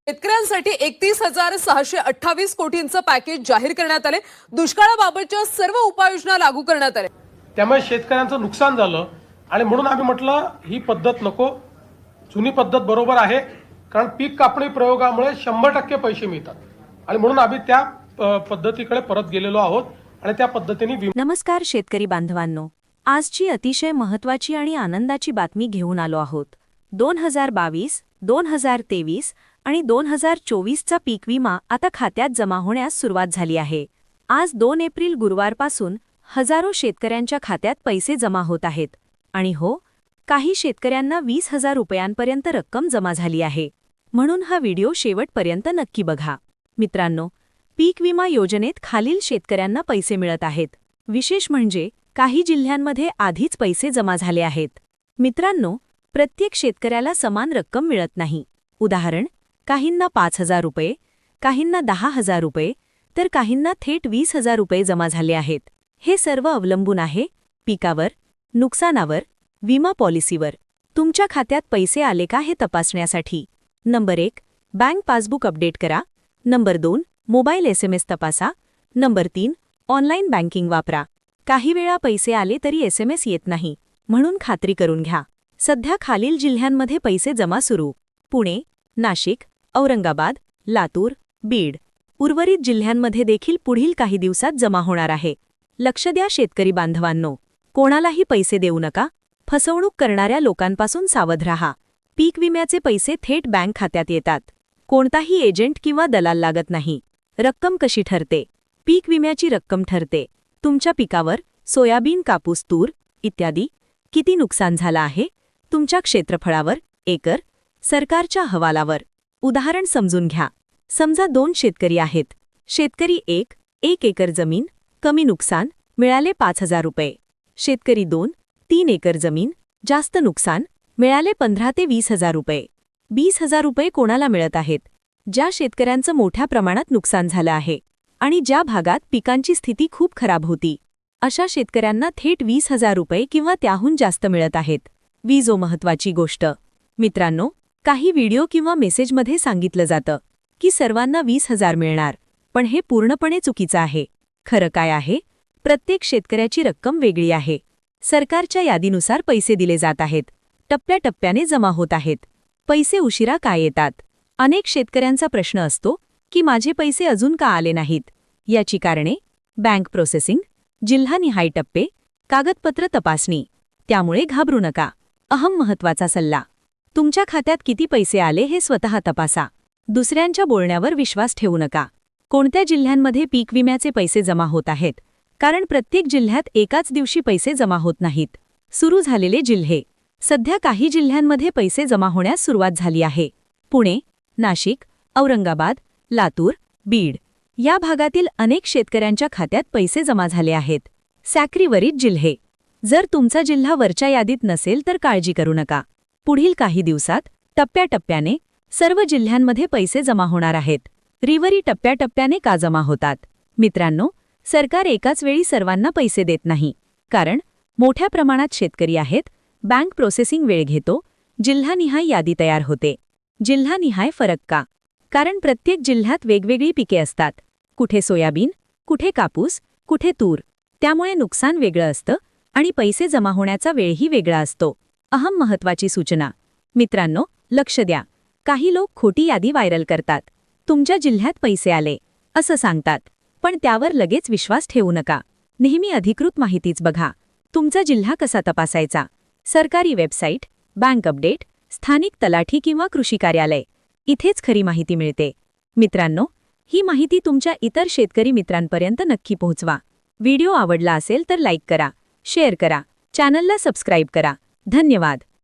शेतकऱ्यांसाठी 31,628 कोटींचं पॅकेज जाहीर करण्यात आले। दुष्काळाबाबतच्या सर्व उपाययोजना लागू करण्यात आल्या। त्यामुळे शेतकऱ्यांचं नुकसान झालं आणि म्हणून आम्ही म्हटलं ही पद्धत नको, जुनी पद्धत बरोबर आहे, कारण पीक कापणी प्रयोगामुळे 100% पैसे मिळतात आणि म्हणून आम्ही त्या पद्धतीकडे परत गेलेलो आहोत आणि त्या पद्धतीने नमस्कार शेतकरी बांधवांनो, आजची अतिशय महत्त्वाची आणि आनंदाची बातमी घेऊन आलो आहोत। 2022, 2023 आणि 2024चा पीक विमा आता खात्यात जमा होण्यास सुरुवात झाली आहे। आज 2 एप्रिल गुरुवारपासून हजारो शेतकऱ्यांच्या खात्यात पैसे जमा होत आहेत आणि हो, काही शेतकऱ्यांना 20,000 रुपयांपर्यंत रक्कम जमा झाली आहे। म्हणून हा व्हिडिओ शेवटपर्यंत नक्की बघा। मित्रांनो, पीक विमा योजनेत खालील शेतकऱ्यांना पैसे मिळत आहेत। विशेष म्हणजे काही जिल्ह्यांमध्ये आधीच पैसे जमा झाले आहेत। मित्रांनो, प्रत्येक शेतकऱ्याला समान रक्कम मिळत नाही। उदाहरण, काहींना 5,000 रुपये, काहींना 10,000 रुपये, तर काहींना थेट 20,000 रुपये जमा झाले आहेत। हे सर्व अवलंबून आहे पिकावर, नुकसानावर, विमा पॉलिसीवर। तुमच्या खात्यात पैसे आले का हे तपासण्यासाठी नंबर 1 बँक पासबुक अपडेट करा, नंबर 2 मोबाईल SMS तपासा, नंबर 3 ऑनलाईन बँकिंग वापरा। काही वेळा पैसे आले तरी SMS येत नाही, म्हणून खात्री करून घ्या। सध्या खालील जिल्ह्यांमध्ये पैसे जमा सुरू: पुणे, नाशिक, औरंगाबाद, लातूर, बीड। उर्वरित जिल्ह्यांमध्ये देखील पुढील काही दिवसात जमा होणार आहे। लक्ष द्या शेतकरी बांधवांनो, कोणालाही पैसे देऊ नका। फसवणूक करणाऱ्या लोकांपासून सावध राहा। पीक विम्याचे पैसे थेट बँक खात्यात येतात। कोणताही एजंट किंवा दलाल लागत नाही। रक्कम कशी ठरते? पीक विम्याची रक्कम ठरते तुमच्या पिकावर, सोयाबीन, कापूस, तूर इत्यादी किती नुकसान झालं आहे, तुमच्या क्षेत्रफळावर, एकर, सरकारच्या हवालावर। उदाहरण समजून घ्या। समजा 2 शेतकरी आहेत। शेतकरी 1 एकर जमीन, कमी नुकसान, मिळाले 5,000 रुपये। शेतकरी 2 3 एकर जमीन, जास्त नुकसान, मिळाले 15,000 ते 20,000 रुपये। 20,000 रुपये कोणाला मिळत आहेत? ज्या शेतकऱ्यांचं मोठ्या प्रमाणात नुकसान झालं आहे आणि ज्या भागात पिकांची स्थिती खूप खराब होती, अशा शेतकऱ्यांना थेट 20,000 रुपये किंवा त्याहून जास्त मिळत आहेत। वीजो महत्त्वाची गोष्ट मित्रांनो, काही व्हिडिओ किंवा मेसेजमध्ये सांगितलं जातं की सर्वांना 20,000 मिळणार, पण हे पूर्णपणे चुकीचं आहे। खरं काय आहे? प्रत्येक शेतकऱ्याची रक्कम वेगळी आहे। सरकारच्या यादीनुसार पैसे दिले जात आहेत, टप्प्याटप्प्याने जमा होत आहेत। पैसे उशिरा का येतात? अनेक शेतकऱ्यांचा प्रश्न असतो की माझे पैसे अजून का आले नाहीत। याची कारणे: बँक प्रोसेसिंग, जिल्हानिहाय टप्पे, कागदपत्र तपासणी। त्यामुळे घाबरू नका। महत्त्वाचा सल्ला: तुमच्या खात्यात किती पैसे आले हे स्वतः तपासा। दुसऱ्यांच्या बोलण्यावर विश्वास ठेवू नका। कोणत्या जिल्ह्यांमध्ये पीक विम्याचे पैसे जमा होत आहेत? कारण प्रत्येक जिल्ह्यात एकाच दिवशी पैसे जमा होत नाहीत। सुरू झालेले जिल्हे: सध्या काही जिल्ह्यांमध्ये पैसे जमा होण्यास सुरुवात झाली आहे। पुणे, नाशिक, औरंगाबाद, लातूर, बीड या भागातील अनेक शेतकऱ्यांच्या खात्यात पैसे जमा झाले आहेत। सॅक्रीवरीत जिल्हे: जर तुमचा जिल्हा वरच्या यादीत नसेल तर काळजी करू नका। पुढील काही दिवसात टप्प्याटप्प्याने सर्व जिल्ह्यांमध्ये पैसे जमा होणार आहेत। रिव्हरी टप्प्याटप्प्याने का जमा होतात? मित्रांनो, सरकार एकाच वेळी सर्वांना पैसे देत नाही, कारण मोठ्या प्रमाणात शेतकरी आहेत। बँक प्रोसेसिंग वेळ घेतो, जिल्हानिहाय यादी तयार होते। जिल्हानिहाय फरक का? कारण प्रत्येक जिल्ह्यात वेगवेगळी पिके असतात, कुठे सोयाबीन, कुठे कापूस, कुठे तूर। त्यामुळे नुकसान वेगळं असतं आणि पैसे जमा होण्याचा वेळही वेगळा असतो। महत्त्वाची सूचना मित्रांनो, लक्ष द्या। काही लोक खोटी यादी व्हायरल करतात। तुमच्या जिल्ह्यात पैसे आले असं सांगतात, पण त्यावर लगेच विश्वास ठेवू नका। नेहमी अधिकृत माहितीच बघा। तुमचा जिल्हा कसा तपासायचा? सरकारी वेबसाईट, बँक अपडेट, स्थानिक तलाठी किंवा कृषी कार्यालय इथेच खरी माहिती मिळते। मित्रांनो, ही माहिती तुमच्या इतर शेतकरी मित्रांपर्यंत नक्की पोहोचवा। व्हिडिओ आवडला असेल तर लाईक करा, शेअर करा, चॅनलला सबस्क्राईब करा। धन्यवाद।